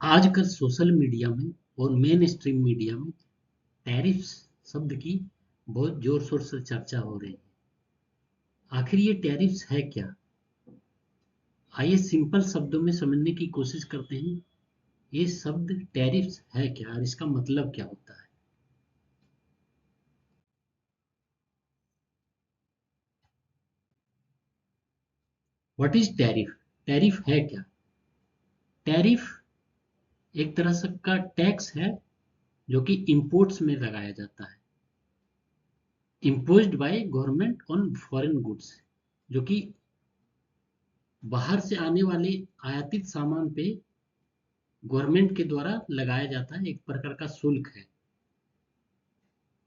आजकल social media में और मेन स्ट्रीम मीडिया में टैरिफ्स शब्द की बहुत जोर शोर से चर्चा हो रही है। आखिर ये टैरिफ्स है क्या? आइए सिंपल शब्दों में समझने की कोशिश करते हैं। ये शब्द टैरिफ्स है क्या और इसका मतलब क्या होता है? What is tariff? टैरिफ है क्या? टैरिफ एक तरह से का टैक्स है जो कि इंपोर्ट्स में लगाया जाता है, imposed by government on foreign goods, जो कि बाहर से आने वाले आयातित सामान पे गवर्नमेंट के द्वारा लगाया जाता है, एक प्रकार का शुल्क है।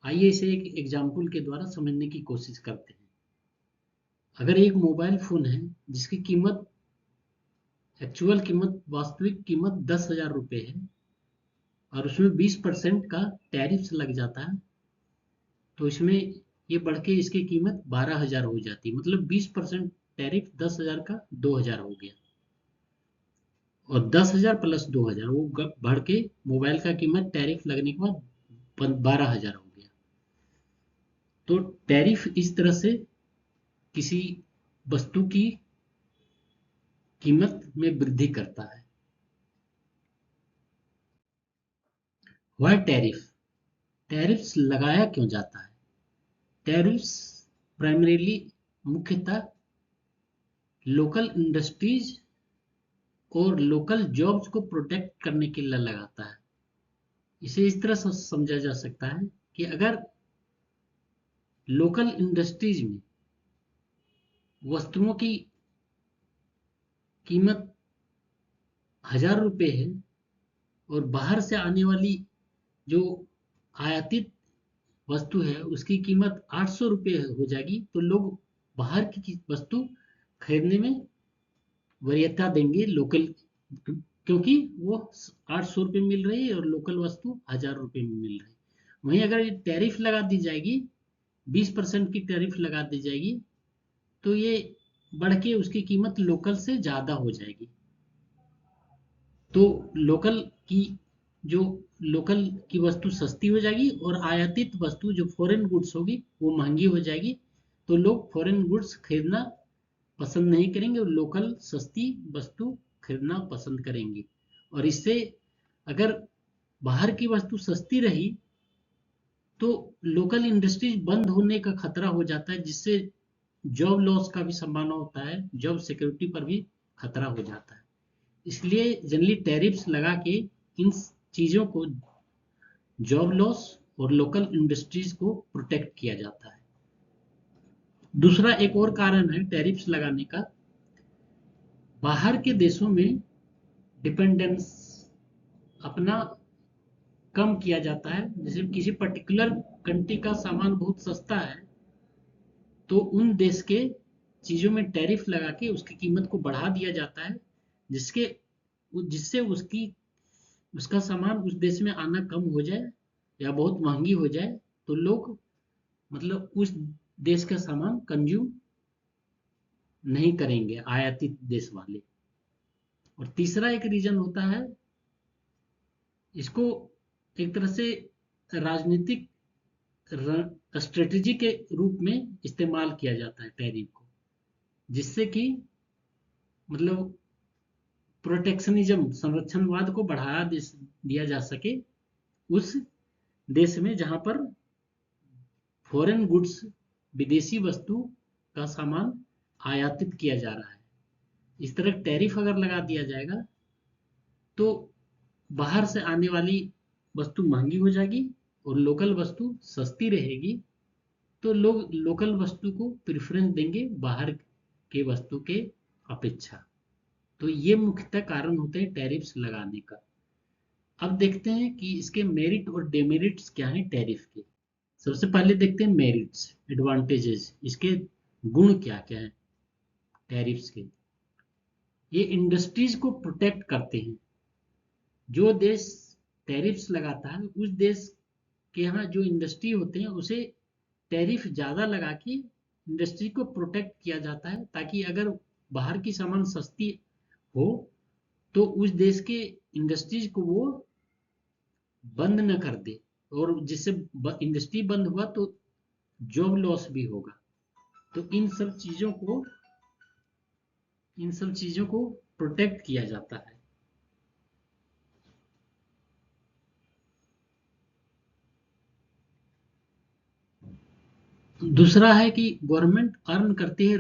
आइए इसे एक एग्जाम्पल के द्वारा समझने की कोशिश करते हैं। अगर एक मोबाइल फोन है जिसकी कीमत, एक्चुअल कीमत, वास्तविक कीमत 10,000 रुपये है और उसमें 20% का टैरिफ लग जाता है, तो इसमें ये बढ़ के इसकी कीमत 12,000 हो जाती है। मतलब 20% टैरिफ 10,000 का 2,000 हो गया और 10,000 प्लस 2,000 वो बढ़ के मोबाइल का कीमत टैरिफ लगने के बाद 12,000 हो गया। तो टैरिफ इस तरह से किसी वस्तु की कीमत में वृद्धि करता है। वह टैरिफ, टैरिफ्स लगाया क्यों जाता है? टैरिफ्स प्राइमरीली, मुख्यतः लोकल इंडस्ट्रीज और लोकल जॉब्स को प्रोटेक्ट करने के लिए लगाता है। इसे इस तरह से समझा जा सकता है कि अगर लोकल इंडस्ट्रीज में वस्तुओं की कीमत 1,000 रुपये है और बाहर से आने वाली जो आयातित वस्तु है उसकी कीमत 800 रुपये हो जाएगी, तो लोग बाहर की वस्तु खरीदने में वरीयता देंगे लोकल, क्योंकि वो 800 रुपये मिल रही है और लोकल वस्तु 1,000 रुपये में मिल रही है। वहीं अगर ये टैरिफ लगा दी जाएगी, 20% की टैरिफ लगा दी जाएगी, तो ये बढ़ के उसकी कीमत लोकल से ज़्यादा हो जाएगी। तो लोकल की जो लोकल की वस्तु सस्ती हो जाएगी और आयातित वस्तु जो फॉरेन गुड्स होगी वो महंगी हो जाएगी। तो लोग फॉरेन गुड्स खरीदना पसंद नहीं करेंगे और लोकल सस्ती वस्तु खरीदना पसंद करेंगे। और इससे अगर बाहर की वस्तु सस्ती रही तो लोकल इंडस्ट्रीज बंद होने का खतरा हो जाता है, जिससे जॉब लॉस का भी संभावना होता है, जॉब सिक्योरिटी पर भी खतरा हो जाता है। इसलिए जनरली टैरिफ्स लगा के इन चीज़ों को, जॉब लॉस और लोकल इंडस्ट्रीज को प्रोटेक्ट किया जाता है। दूसरा एक और कारण है टैरिफ्स लगाने का, बाहर के देशों में डिपेंडेंस अपना कम किया जाता है। जैसे किसी पर्टिकुलर कंट्री का सामान बहुत सस्ता है तो उन देश के चीज़ों में टैरिफ लगा के उसकी कीमत को बढ़ा दिया जाता है, जिसके जिससे उसका सामान उस देश में आना कम हो जाए या बहुत महंगी हो जाए, तो लोग मतलब उस देश का सामान कंज्यूम नहीं करेंगे आयातित देश वाले। और तीसरा एक रीजन होता है, इसको एक तरह से राजनीतिक स्ट्रेटेजी के रूप में इस्तेमाल किया जाता है टैरिफ को, जिससे कि मतलब प्रोटेक्शनिज्म, संरक्षणवाद को बढ़ावा दिया जा सके उस देश में जहां पर फॉरेन गुड्स, विदेशी वस्तु का सामान आयातित किया जा रहा है। इस तरह टैरिफ अगर लगा दिया जाएगा तो बाहर से आने वाली वस्तु महंगी हो जाएगी और लोकल वस्तु सस्ती रहेगी, तो लोग लोकल वस्तु को प्रेफरेंस देंगे बाहर के वस्तु के अपेक्षा। तो ये मुख्यतः कारण होते हैं टैरिफ्स लगाने का। अब देखते हैं कि इसके मेरिट और डेमेरिट्स क्या हैं टैरिफ के। सबसे पहले देखते हैं मेरिट्स, एडवांटेजेस, इसके गुण क्या क्या हैं टैरिफ्स के। ये इंडस्ट्रीज को प्रोटेक्ट करते हैं। जो देश टैरिफ्स लगाता है उस देश के यहाँ जो इंडस्ट्री होते हैं उसे टैरिफ ज़्यादा लगा के इंडस्ट्री को प्रोटेक्ट किया जाता है, ताकि अगर बाहर की सामान सस्ती हो तो उस देश के इंडस्ट्रीज को वो बंद न कर दे, और जिससे इंडस्ट्री बंद हुआ तो जॉब लॉस भी होगा। तो इन सब चीजों को प्रोटेक्ट किया जाता है। दूसरा है कि गवर्नमेंट अर्न करती है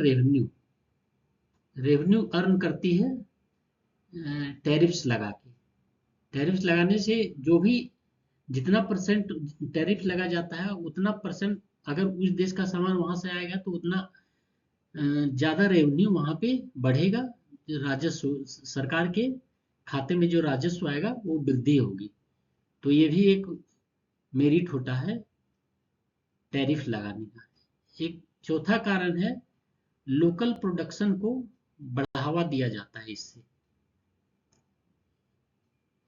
रेवेन्यू अर्न करती है टैरिफ्स लगा के। टैरिफ्स लगाने से जो भी जितना परसेंट टैरिफ लगा जाता है, उतना परसेंट अगर उस देश का सामान वहां से आएगा तो उतना ज्यादा रेवेन्यू वहां पे बढ़ेगा, राजस्व सरकार के खाते में जो राजस्व आएगा वो वृद्धि होगी। तो ये भी एक मेरिट होता है टैरिफ लगाने का। एक चौथा कारण है लोकल प्रोडक्शन को बढ़ावा दिया जाता है इससे,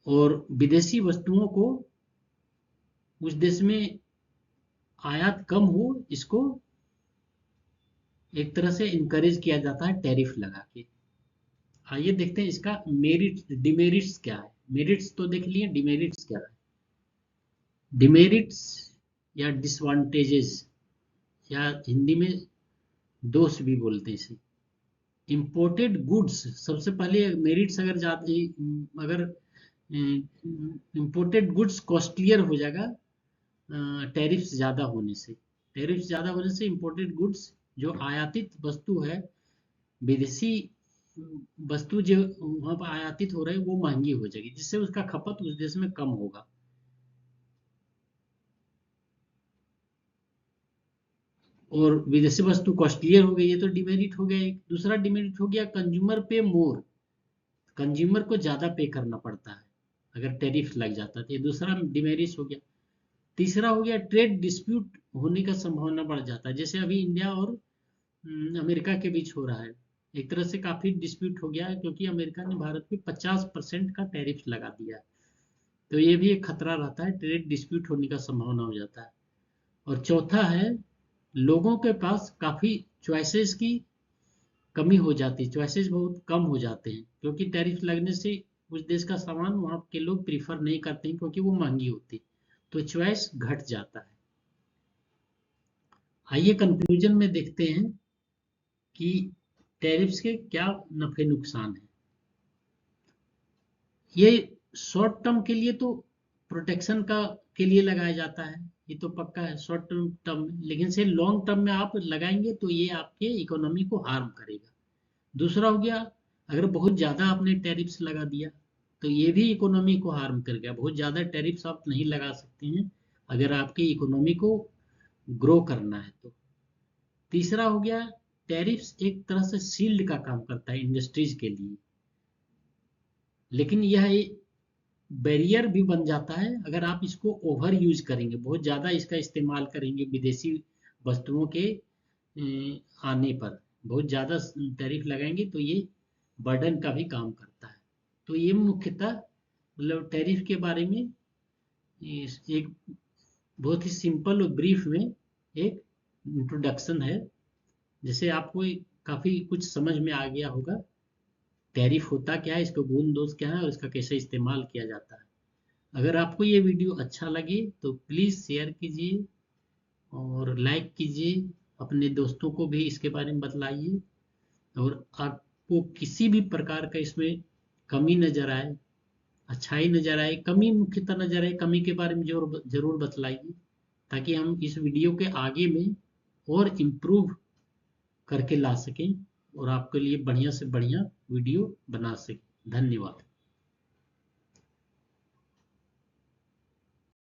और विदेशी वस्तुओं को उस देश में आयात कम हो, इसको एक तरह से इनकरेज किया जाता है टैरिफ लगा के। आइए देखते हैं इसका डिमेरिट्स क्या है। मेरिट्स तो देख लिए, डिमेरिट्स क्या है। डिमेरिट्स या डिसवांटेजेस, या हिंदी में दोष भी बोलते हैं इसे। इंपोर्टेड गुड्स, सबसे पहले मेरिट्स अगर इंपोर्टेड गुड्स कॉस्टलियर हो जाएगा टैरिफ्स ज़्यादा होने से। टैरिफ्स ज़्यादा होने से इंपोर्टेड गुड्स, जो आयातित वस्तु है, विदेशी वस्तु जो वहाँ पर आयातित हो रही है, वो महंगी हो जाएगी, जिससे उसका खपत उस देश में कम होगा। और विदेशी वस्तु कॉस्टलियर हो गई, ये तो डिमेरिट हो गया। एक दूसरा डिमेरिट हो गया कंज्यूमर पे मोर, कंज्यूमर को ज़्यादा पे करना पड़ता है अगर टैरिफ लग जाता है, तो ये दूसरा डिमेरिट हो गया। तीसरा हो गया ट्रेड डिस्प्यूट होने का संभावना बढ़ जाता है, जैसे अभी इंडिया और अमेरिका के बीच हो रहा है। एक तरह से काफी डिस्प्यूट हो गया है, क्योंकि अमेरिका ने भारत पे 50% का टैरिफ लगा दिया है। तो ये भी एक खतरा रहता है, ट्रेड डिस्प्यूट होने का संभावना हो जाता है। और चौथा है लोगों के पास काफी चॉइसेस की कमी हो जाती है, चॉइसेस बहुत कम हो जाते हैं, क्योंकि टैरिफ लगने से उस देश का सामान वहाँ के लोग प्रीफर नहीं करते हैं, क्योंकि वो महंगी होती है, तो चॉइस घट जाता है। आइए कंक्लूजन में देखते हैं कि टैरिफ्स के क्या नफे नुकसान हैं। ये शॉर्ट टर्म के लिए तो प्रोटेक्शन का के लिए लगाया जाता है, ये तो पक्का है शॉर्ट टर्म में, लेकिन से लॉन्ग टर्म में आप लगाएंगे तो ये आपके इकोनॉमी को हार्म करेगा। दूसरा हो गया, अगर बहुत ज़्यादा आपने टैरिफ्स लगा दिया तो ये भी इकोनॉमी को हार्म करेगा। बहुत ज़्यादा टैरिफ्स आप नहीं लगा सकते हैं अगर आपकी इकोनॉमी को ग्रो करना है तो। तीसरा हो गया, टैरिफ्स एक तरह से शील्ड का काम करता है इंडस्ट्रीज के लिए, लेकिन यह बैरियर भी बन जाता है अगर आप इसको ओवर यूज करेंगे, बहुत ज़्यादा इसका इस्तेमाल करेंगे विदेशी वस्तुओं के आने पर, बहुत ज़्यादा टैरिफ लगाएंगे तो ये बर्डन का भी काम करता है। तो ये मुख्यतः मतलब टैरिफ के बारे में एक बहुत ही सिंपल और ब्रीफ में एक इंट्रोडक्शन है, जिसे आपको काफ़ी कुछ समझ में आ गया होगा टैरिफ होता क्या है, इसके गुण दोष क्या है और इसका कैसे इस्तेमाल किया जाता है। अगर आपको ये वीडियो अच्छा लगे तो प्लीज़ शेयर कीजिए और लाइक कीजिए, अपने दोस्तों को भी इसके बारे में बतलाइए। और आपको किसी भी प्रकार का इसमें कमी नज़र आए, अच्छाई नज़र आए, कमी मुख्यतः नज़र आए, कमी के बारे में जरूर बतलाइए, ताकि हम इस वीडियो के आगे में और इम्प्रूव करके ला सकें और आपके लिए बढ़िया से बढ़िया वीडियो बना सकें। धन्यवाद।